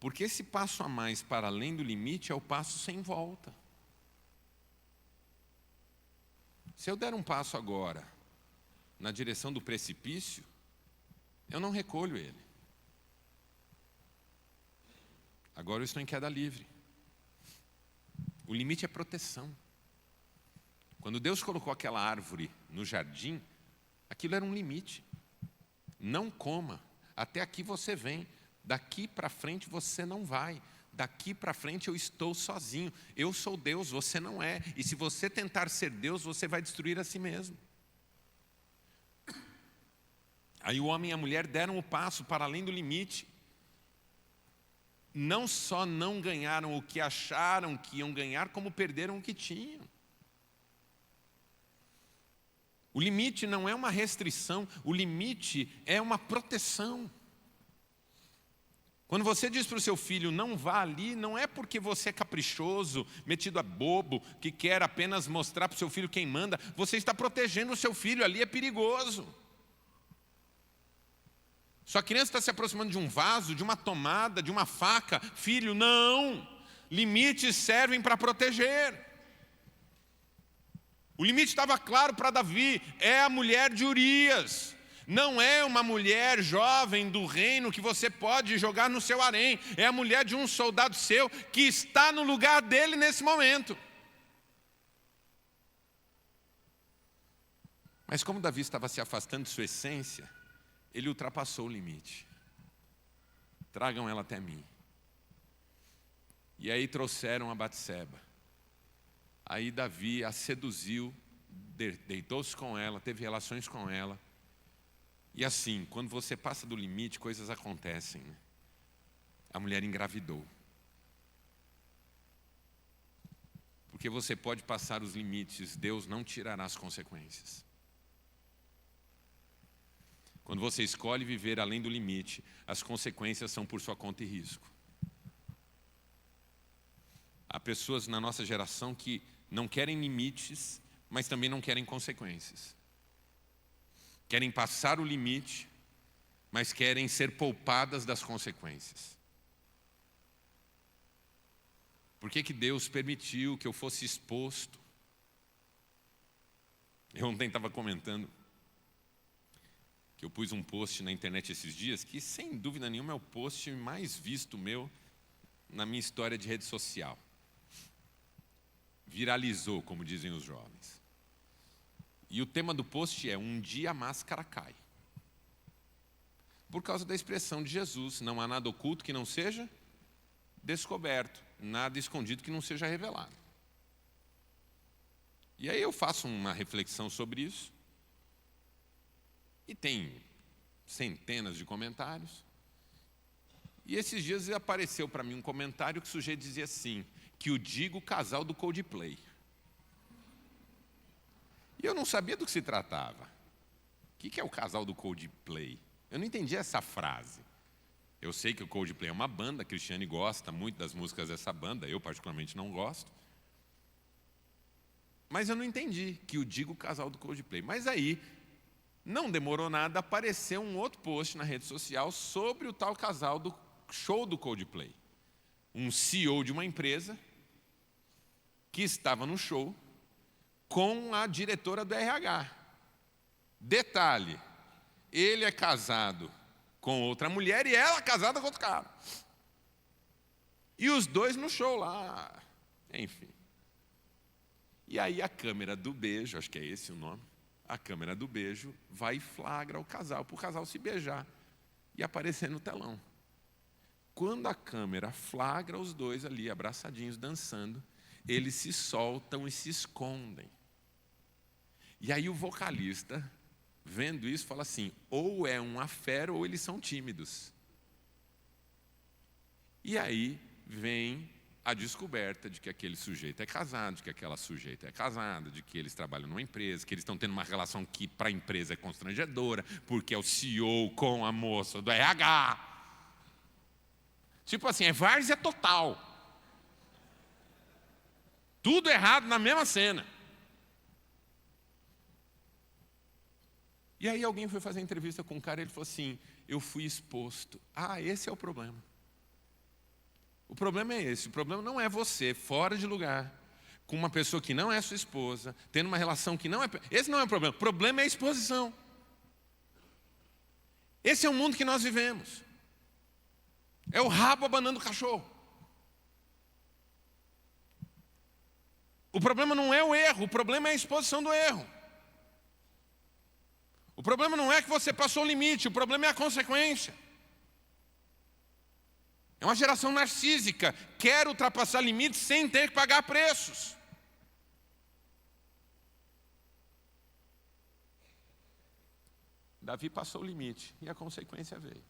Porque esse passo a mais para além do limite é o passo sem volta. Se eu der um passo agora na direção do precipício, eu não recolho ele. Agora eu estou em queda livre. O limite é proteção. Quando Deus colocou aquela árvore no jardim, aquilo era um limite. Não coma. Até aqui você vem. Daqui para frente você não vai. Daqui para frente eu estou sozinho. Eu sou Deus, você não é. E se você tentar ser Deus, você vai destruir a si mesmo. Aí o homem e a mulher deram o passo para além do limite. Não só não ganharam o que acharam que iam ganhar, como perderam o que tinham. O limite não é uma restrição, o limite é uma proteção. Quando você diz para o seu filho, não vá ali, não é porque você é caprichoso, metido a bobo, que quer apenas mostrar para o seu filho quem manda. Você está protegendo o seu filho, ali é perigoso. Sua criança está se aproximando de um vaso, de uma tomada, de uma faca. Filho, não! Limites servem para proteger. O limite estava claro para Davi, é a mulher de Urias. Não é uma mulher jovem do reino que você pode jogar no seu harém. É a mulher de um soldado seu que está no lugar dele nesse momento. Mas como Davi estava se afastando de sua essência, ele ultrapassou o limite. Tragam ela até mim. E aí trouxeram a Batseba. Aí Davi a seduziu, deitou-se com ela, teve relações com ela. E assim, quando você passa do limite, coisas acontecem, né? A mulher engravidou. Porque você pode passar os limites, Deus não tirará as consequências. Quando você escolhe viver além do limite, as consequências são por sua conta e risco. Há pessoas na nossa geração que não querem limites, mas também não querem consequências. Querem passar o limite, mas querem ser poupadas das consequências. Por que Deus permitiu que eu fosse exposto? Eu ontem estava comentando que eu pus um post na internet esses dias, que sem dúvida nenhuma é o post mais visto meu na minha história de rede social. Viralizou, como dizem os jovens. E o tema do post é: um dia a máscara cai. Por causa da expressão de Jesus, não há nada oculto que não seja descoberto, nada escondido que não seja revelado. E aí eu faço uma reflexão sobre isso, e tem centenas de comentários. E esses dias apareceu para mim um comentário que o sujeito dizia assim, que o digo casal do Coldplay. E eu não sabia do que se tratava. O que é o casal do Coldplay? Eu não entendi essa frase. Eu sei que o Coldplay é uma banda, a Cristiane gosta muito das músicas dessa banda, eu particularmente não gosto. Mas eu não entendi que o digo casal do Coldplay. Mas aí, não demorou nada, apareceu um outro post na rede social sobre o tal casal do show do Coldplay. Um CEO de uma empresa que estava no show com a diretora do RH. Detalhe, ele é casado com outra mulher e ela é casada com outro cara. E os dois no show lá, enfim. E aí a câmera do beijo, acho que é esse o nome, a câmera do beijo vai e flagra o casal, para o casal se beijar e aparecer no telão. Quando a câmera flagra os dois ali, abraçadinhos, dançando, eles se soltam e se escondem. E aí o vocalista, vendo isso, fala assim, ou é um affair ou eles são tímidos. E aí vem a descoberta de que aquele sujeito é casado, de que aquela sujeita é casada, de que eles trabalham numa empresa, que eles estão tendo uma relação que para a empresa é constrangedora, porque é o CEO com a moça do RH. Tipo assim, é várzea total. Tudo errado na mesma cena. E aí alguém foi fazer entrevista com um cara e ele falou assim, eu fui exposto. Ah, esse é o problema. O problema é esse. O problema não é você fora de lugar, com uma pessoa que não é sua esposa, tendo uma relação que não é... Esse não é o problema. O problema é a exposição. Esse é o mundo que nós vivemos. É o rabo abanando o cachorro. O problema não é o erro, o problema é a exposição do erro. O problema não é que você passou o limite, o problema é a consequência. É uma geração narcísica, quer ultrapassar limites sem ter que pagar preços. Davi passou o limite e a consequência veio.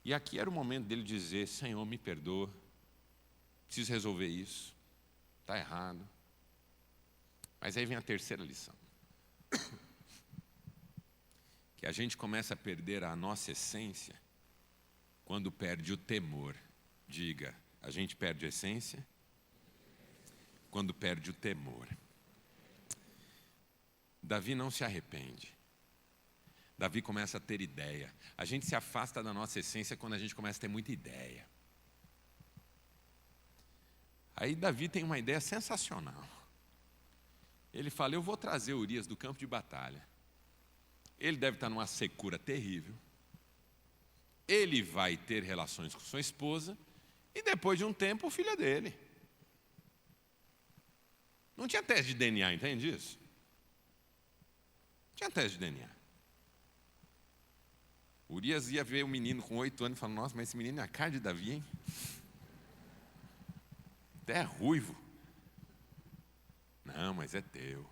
E aqui era o momento dele dizer, Senhor, me perdoa, preciso resolver isso, está errado. Mas aí vem a terceira lição. Que a gente começa a perder a nossa essência quando perde o temor. Diga, a gente perde a essência quando perde o temor. Davi não se arrepende. Davi começa a ter ideia. A gente se afasta da nossa essência quando a gente começa a ter muita ideia. Aí Davi tem uma ideia sensacional. Ele fala, eu vou trazer Urias do campo de batalha. Ele deve estar numa secura terrível. Ele vai ter relações com sua esposa. E depois de um tempo, o filho é dele. Não tinha teste de DNA, entende isso? Não tinha teste de DNA. Urias ia ver o menino com 8 anos e falou, nossa, mas esse menino é a cara de Davi, hein? Até é ruivo. Não, mas é teu.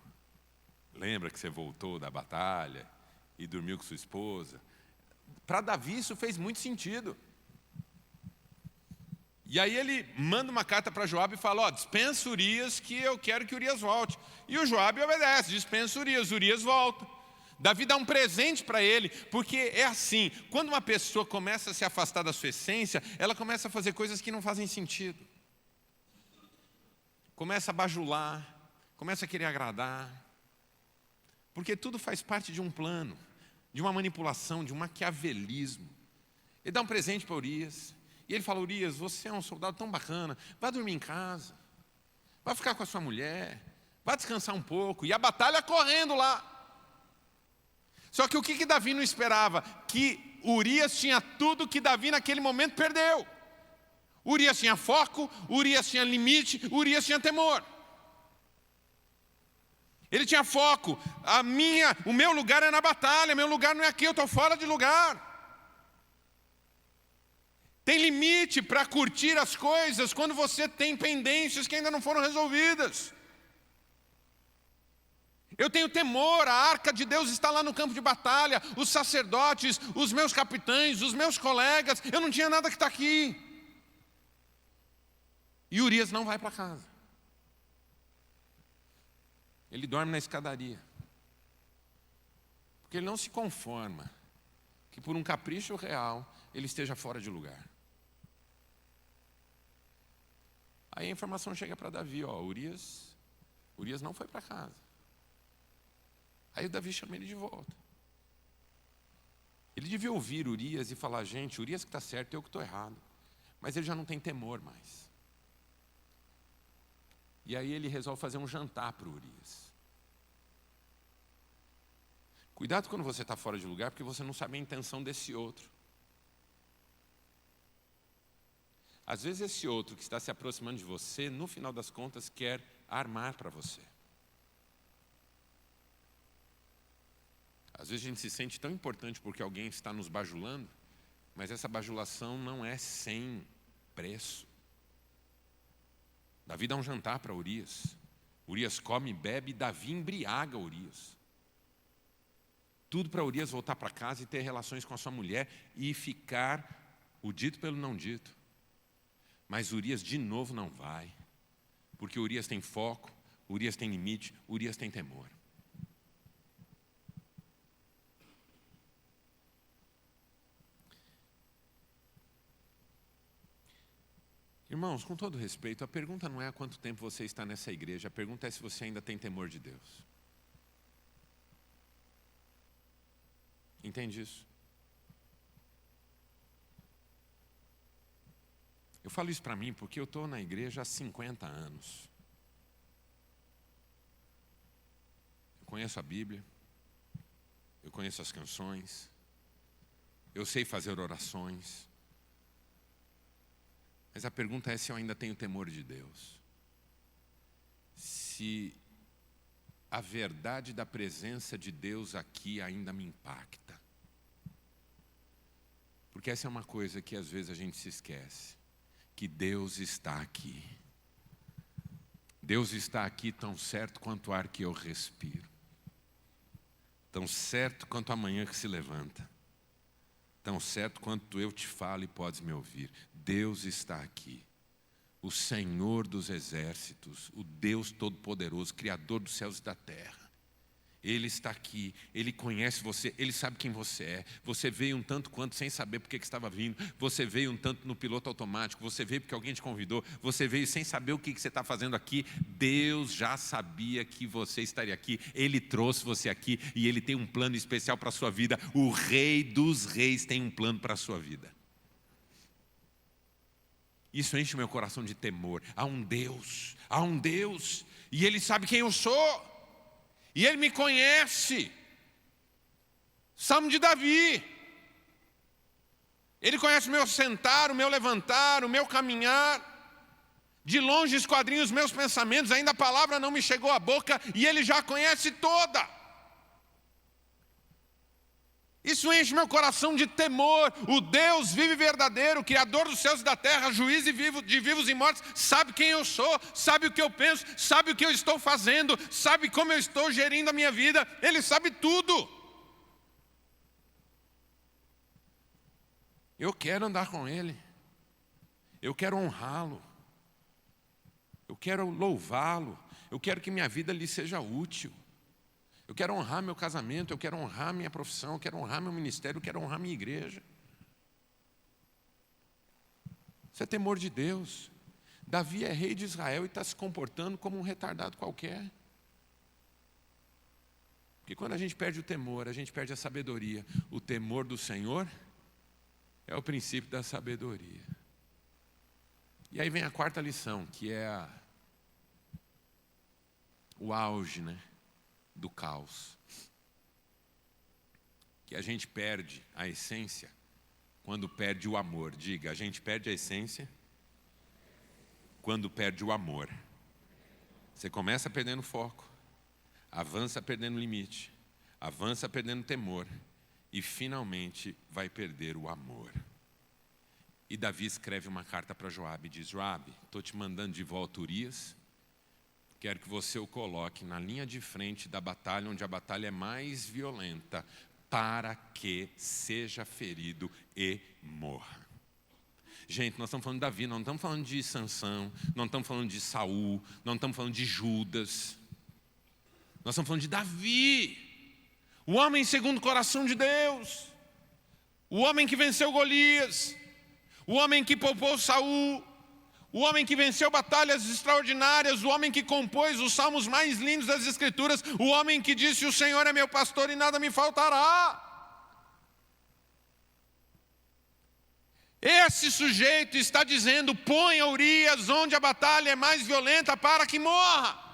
Lembra que você voltou da batalha e dormiu com sua esposa? Para Davi isso fez muito sentido. E aí ele manda uma carta para Joabe e fala, dispensa Urias que eu quero que Urias volte. E o Joabe obedece, dispensa Urias, Urias volta. Davi dá um presente para ele, porque é assim, quando uma pessoa começa a se afastar da sua essência, ela começa a fazer coisas que não fazem sentido. Começa a bajular, começa a querer agradar, porque tudo faz parte de um plano, de uma manipulação, de um maquiavelismo. Ele dá um presente para Urias, e ele fala, Urias, você é um soldado tão bacana, vai dormir em casa, vai ficar com a sua mulher, vai descansar um pouco, e a batalha correndo lá. Só que o que Davi não esperava? Que Urias tinha tudo que Davi naquele momento perdeu. Urias tinha foco, Urias tinha limite, Urias tinha temor. Ele tinha foco, o meu lugar é na batalha, meu lugar não é aqui, eu estou fora de lugar. Tem limite para curtir as coisas quando você tem pendências que ainda não foram resolvidas. Eu tenho temor, a arca de Deus está lá no campo de batalha, os sacerdotes, os meus capitães, os meus colegas, eu não tinha nada que está aqui. E Urias não vai para casa. Ele dorme na escadaria. Porque ele não se conforma que por um capricho real ele esteja fora de lugar. Aí a informação chega para Davi, Urias não foi para casa. Aí o Davi chama ele de volta. Ele devia ouvir Urias e falar, gente, Urias que está certo, eu que estou errado. Mas ele já não tem temor mais. E aí ele resolve fazer um jantar para o Urias. Cuidado quando você está fora de lugar, porque você não sabe a intenção desse outro. Às vezes esse outro que está se aproximando de você, no final das contas, quer armar para você. Às vezes a gente se sente tão importante porque alguém está nos bajulando, mas essa bajulação não é sem preço. Davi dá um jantar para Urias. Urias come e bebe, e Davi embriaga Urias. Tudo para Urias voltar para casa e ter relações com a sua mulher e ficar o dito pelo não dito. Mas Urias de novo não vai, porque Urias tem foco, Urias tem limite, Urias tem temor. Irmãos, com todo respeito, a pergunta não é há quanto tempo você está nessa igreja, a pergunta é se você ainda tem temor de Deus. Entende isso? Eu falo isso para mim porque eu estou na igreja há 50 anos. Eu conheço a Bíblia, eu conheço as canções, eu sei fazer orações. Mas a pergunta é se eu ainda tenho temor de Deus. Se a verdade da presença de Deus aqui ainda me impacta. Porque essa é uma coisa que às vezes a gente se esquece. Que Deus está aqui. Deus está aqui tão certo quanto o ar que eu respiro. Tão certo quanto a manhã que se levanta. Tão certo quanto eu te falo e podes me ouvir. Deus está aqui. O Senhor dos exércitos, o Deus Todo-Poderoso, Criador dos céus e da terra. Ele está aqui, Ele conhece você, Ele sabe quem você é. Você veio um tanto quanto sem saber por que estava vindo. Você veio um tanto no piloto automático. Você veio porque alguém te convidou. Você veio sem saber o que você está fazendo aqui. Deus já sabia que você estaria aqui. Ele trouxe você aqui e Ele tem um plano especial para a sua vida. O Rei dos Reis tem um plano para a sua vida. Isso enche meu coração de temor. Há um Deus, e Ele sabe quem eu sou. E Ele me conhece. Salmo de Davi. Ele conhece o meu sentar, o meu levantar, o meu caminhar. De longe esquadrinha os meus pensamentos, ainda a palavra não me chegou à boca e Ele já a conhece toda. Isso enche meu coração de temor. O Deus vivo e verdadeiro, Criador dos céus e da terra, juiz de vivos e mortos, sabe quem eu sou, sabe o que eu penso, sabe o que eu estou fazendo, sabe como eu estou gerindo a minha vida. Ele sabe tudo. Eu quero andar com Ele. Eu quero honrá-lo. Eu quero louvá-lo. Eu quero que minha vida lhe seja útil. Eu quero honrar meu casamento, eu quero honrar minha profissão, eu quero honrar meu ministério, eu quero honrar minha igreja. Isso é temor de Deus. Davi é rei de Israel e está se comportando como um retardado qualquer. Porque quando a gente perde o temor, a gente perde a sabedoria. O temor do Senhor é o princípio da sabedoria. E aí vem a quarta lição, que é o auge, do caos. Que a gente perde a essência quando perde o amor. Diga, a gente perde a essência quando perde o amor. Você começa perdendo foco, avança perdendo limite, avança perdendo temor e finalmente vai perder o amor. E Davi escreve uma carta para Joabe e diz: Joabe, estou te mandando de volta Urias. Quero que você o coloque na linha de frente da batalha, onde a batalha é mais violenta, para que seja ferido e morra. Gente, nós estamos falando de Davi, não estamos falando de Sansão, não estamos falando de Saul, não estamos falando de Judas. Nós estamos falando de Davi, o homem segundo o coração de Deus, o homem que venceu Golias, o homem que poupou Saul, o homem que venceu batalhas extraordinárias, o homem que compôs os salmos mais lindos das Escrituras, o homem que disse: o Senhor é meu pastor e nada me faltará. Esse sujeito está dizendo: ponha Urias onde a batalha é mais violenta para que morra.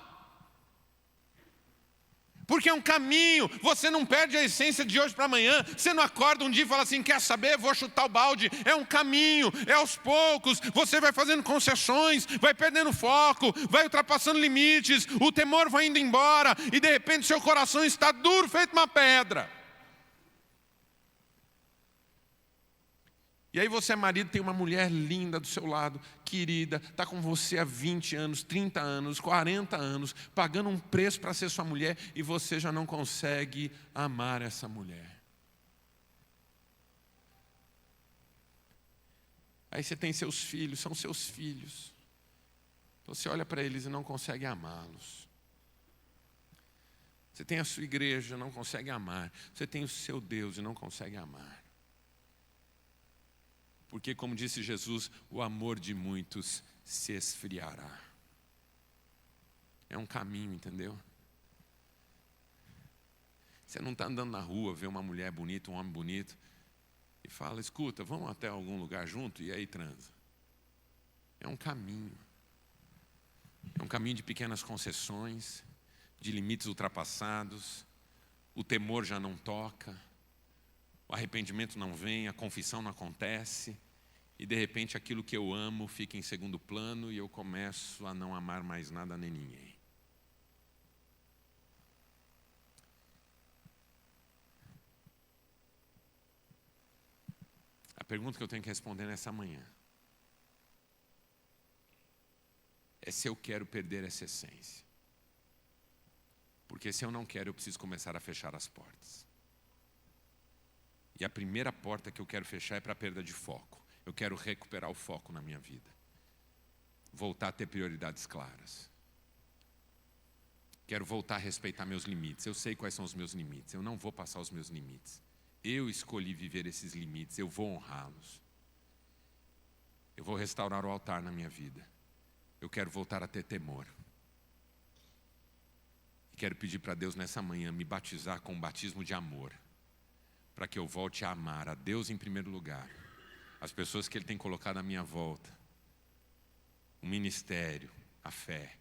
Porque é um caminho, você não perde a essência de hoje para amanhã. Você não acorda um dia e fala assim: quer saber, vou chutar o balde. É um caminho, é aos poucos. Você vai fazendo concessões, vai perdendo foco, vai ultrapassando limites. O temor vai indo embora e de repente seu coração está duro, feito uma pedra. E aí você é marido, tem uma mulher linda do seu lado, querida, está com você há 20 anos, 30 anos, 40 anos, pagando um preço para ser sua mulher, e você já não consegue amar essa mulher. Aí você tem seus filhos, são seus filhos. Você olha para eles e não consegue amá-los. Você tem a sua igreja, não consegue amar. Você tem o seu Deus e não consegue amar. Porque, como disse Jesus, o amor de muitos se esfriará. É um caminho, entendeu? Você não está andando na rua, vê uma mulher bonita, um homem bonito, e fala, escuta, vamos até algum lugar junto, e aí transa. É um caminho. É um caminho de pequenas concessões, de limites ultrapassados. O temor já não toca, o arrependimento não vem, a confissão não acontece, e de repente aquilo que eu amo fica em segundo plano e eu começo a não amar mais nada nem ninguém. A pergunta que eu tenho que responder nessa manhã é se eu quero perder essa essência. Porque se eu não quero, eu preciso começar a fechar as portas. E a primeira porta que eu quero fechar é para a perda de foco. Eu quero recuperar o foco na minha vida. Voltar a ter prioridades claras. Quero voltar a respeitar meus limites. Eu sei quais são os meus limites. Eu não vou passar os meus limites. Eu escolhi viver esses limites. Eu vou honrá-los. Eu vou restaurar o altar na minha vida. Eu quero voltar a ter temor. E quero pedir para Deus nessa manhã me batizar com um batismo de amor, para que eu volte a amar a Deus em primeiro lugar, as pessoas que Ele tem colocado à minha volta, o ministério, a fé,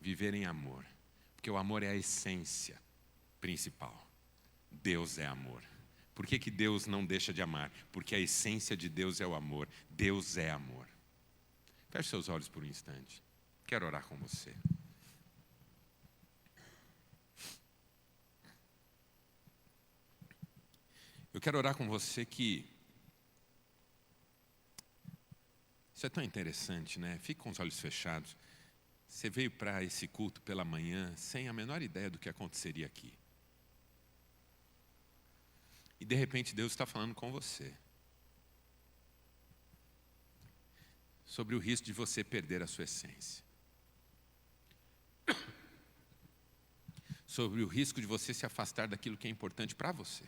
viver em amor, porque o amor é a essência principal. Deus é amor. Por que Deus não deixa de amar? Porque a essência de Deus é o amor. Deus é amor. Feche seus olhos por um instante. Quero orar com você. Eu quero orar com você que... Isso é tão interessante, né? Fique com os olhos fechados. Você veio para esse culto pela manhã sem a menor ideia do que aconteceria aqui. E de repente Deus está falando com você. Sobre o risco de você perder a sua essência. Sobre o risco de você se afastar daquilo que é importante para você.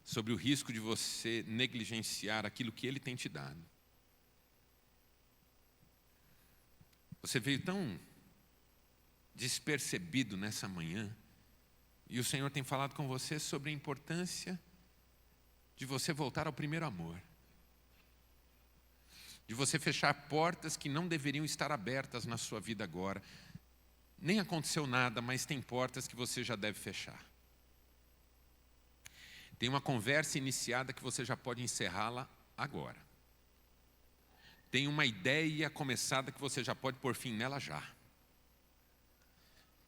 Sobre o risco de você negligenciar aquilo que Ele tem te dado. Você veio tão despercebido nessa manhã, e o Senhor tem falado com você sobre a importância de você voltar ao primeiro amor. De você fechar portas que não deveriam estar abertas na sua vida agora. Nem aconteceu nada, mas tem portas que você já deve fechar. Tem uma conversa iniciada que você já pode encerrá-la agora. Tem uma ideia começada que você já pode pôr fim nela já.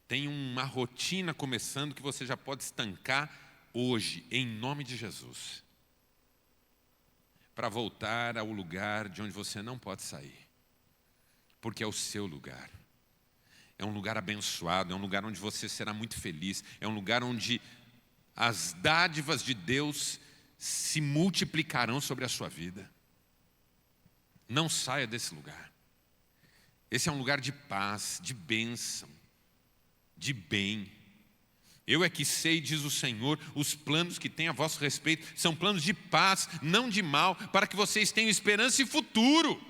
Tem uma rotina começando que você já pode estancar hoje, em nome de Jesus. Para voltar ao lugar de onde você não pode sair. Porque é o seu lugar. É um lugar abençoado, é um lugar onde você será muito feliz. É um lugar onde as dádivas de Deus se multiplicarão sobre a sua vida. Não saia desse lugar. Esse é um lugar de paz, de bênção, de bem. Eu é que sei, diz o Senhor, os planos que tenho a vosso respeito são planos de paz, não de mal, para que vocês tenham esperança e futuro.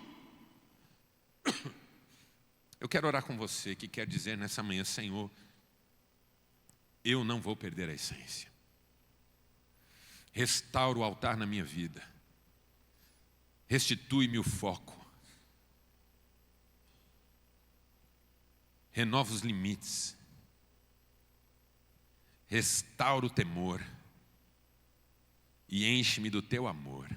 Eu quero orar com você que quer dizer nessa manhã, Senhor, eu não vou perder a essência. Restaura o altar na minha vida. Restitui-me o foco. Renova os limites. Restaura o temor. E enche-me do teu amor.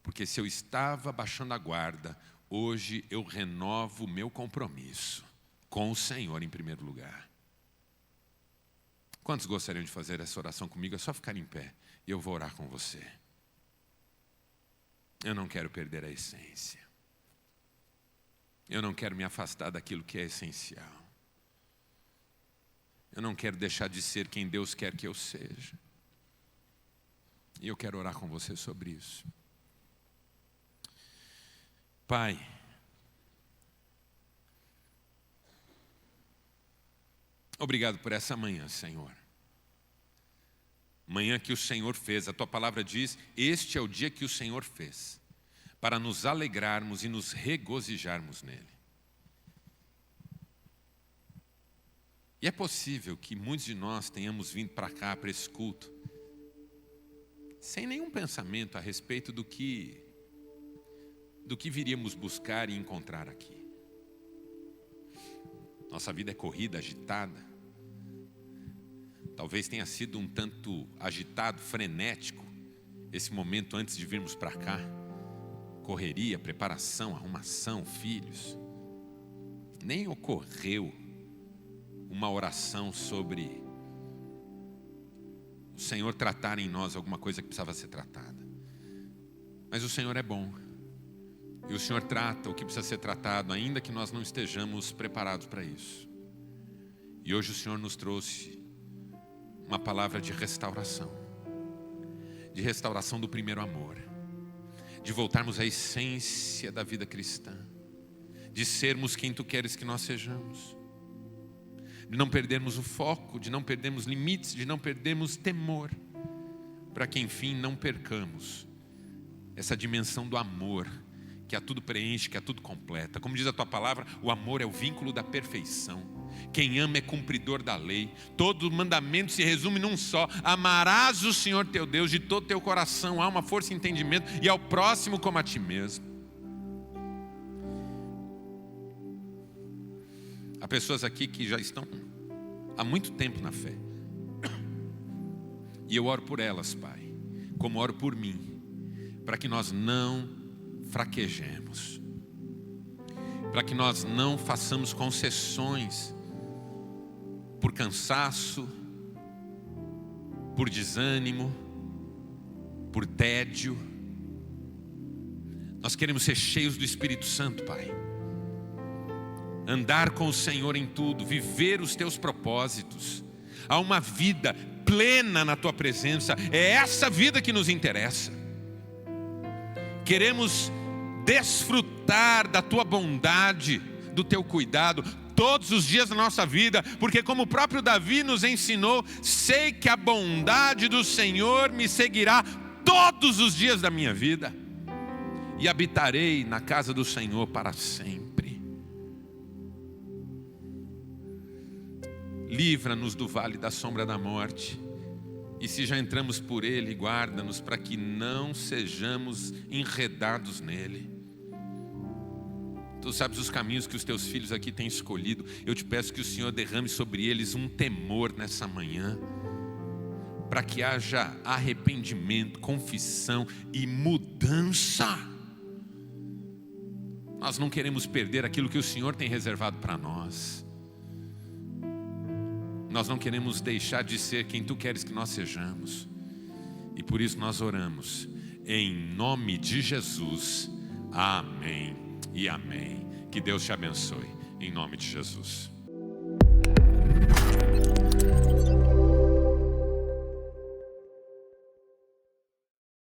Porque se eu estava baixando a guarda, hoje eu renovo o meu compromisso com o Senhor em primeiro lugar. Quantos gostariam de fazer essa oração comigo? É só ficar em pé e eu vou orar com você. Eu não quero perder a essência. Eu não quero me afastar daquilo que é essencial. Eu não quero deixar de ser quem Deus quer que eu seja. E eu quero orar com você sobre isso. Pai, obrigado por essa manhã, Senhor. manhã que o Senhor fez. A tua palavra diz: este é o dia que o Senhor fez, para nos alegrarmos e nos regozijarmos nele. E é possível que muitos de nós tenhamos vindo para cá, para esse culto, sem nenhum pensamento a respeito do que viríamos buscar e encontrar aqui. Nossa vida é corrida, agitada. Talvez tenha sido um tanto agitado, frenético, esse momento antes de virmos para cá. Correria, preparação, arrumação, filhos. Nem ocorreu uma oração sobre o Senhor tratar em nós alguma coisa que precisava ser tratada. Mas o Senhor é bom. E o Senhor trata o que precisa ser tratado, ainda que nós não estejamos preparados para isso. E hoje o Senhor nos trouxe uma palavra de restauração do primeiro amor, de voltarmos à essência da vida cristã, de sermos quem Tu queres que nós sejamos, de não perdermos o foco, de não perdermos limites, de não perdermos temor, para que enfim não percamos essa dimensão do amor, que a tudo preenche, que a tudo completa. Como diz a Tua palavra, o amor é o vínculo da perfeição. Quem ama é cumpridor da lei. Todo mandamento se resume num só: amarás o Senhor teu Deus de todo teu coração, alma, força e entendimento, e ao próximo como a ti mesmo. Há pessoas aqui que já estão há muito tempo na fé, e eu oro por elas, Pai, como oro por mim, para que nós não fraquejemos, para que nós não façamos concessões por cansaço, por desânimo, por tédio. Nós queremos ser cheios do Espírito Santo, Pai, andar com o Senhor em tudo, viver os Teus propósitos. Há uma vida plena na Tua presença, é essa vida que nos interessa. Queremos desfrutar da Tua bondade, do Teu cuidado, todos os dias da nossa vida, porque como o próprio Davi nos ensinou, sei que a bondade do Senhor me seguirá todos os dias da minha vida, e habitarei na casa do Senhor para sempre. Livra-nos do vale da sombra da morte, e se já entramos por ele, guarda-nos para que não sejamos enredados nele. Tu sabes os caminhos que os teus filhos aqui têm escolhido. Eu te peço que o Senhor derrame sobre eles um temor nessa manhã, para que haja arrependimento, confissão e mudança. Nós não queremos perder aquilo que o Senhor tem reservado para nós. Nós não queremos deixar de ser quem Tu queres que nós sejamos. E por isso nós oramos em nome de Jesus. Amém e amém. Que Deus te abençoe em nome de Jesus.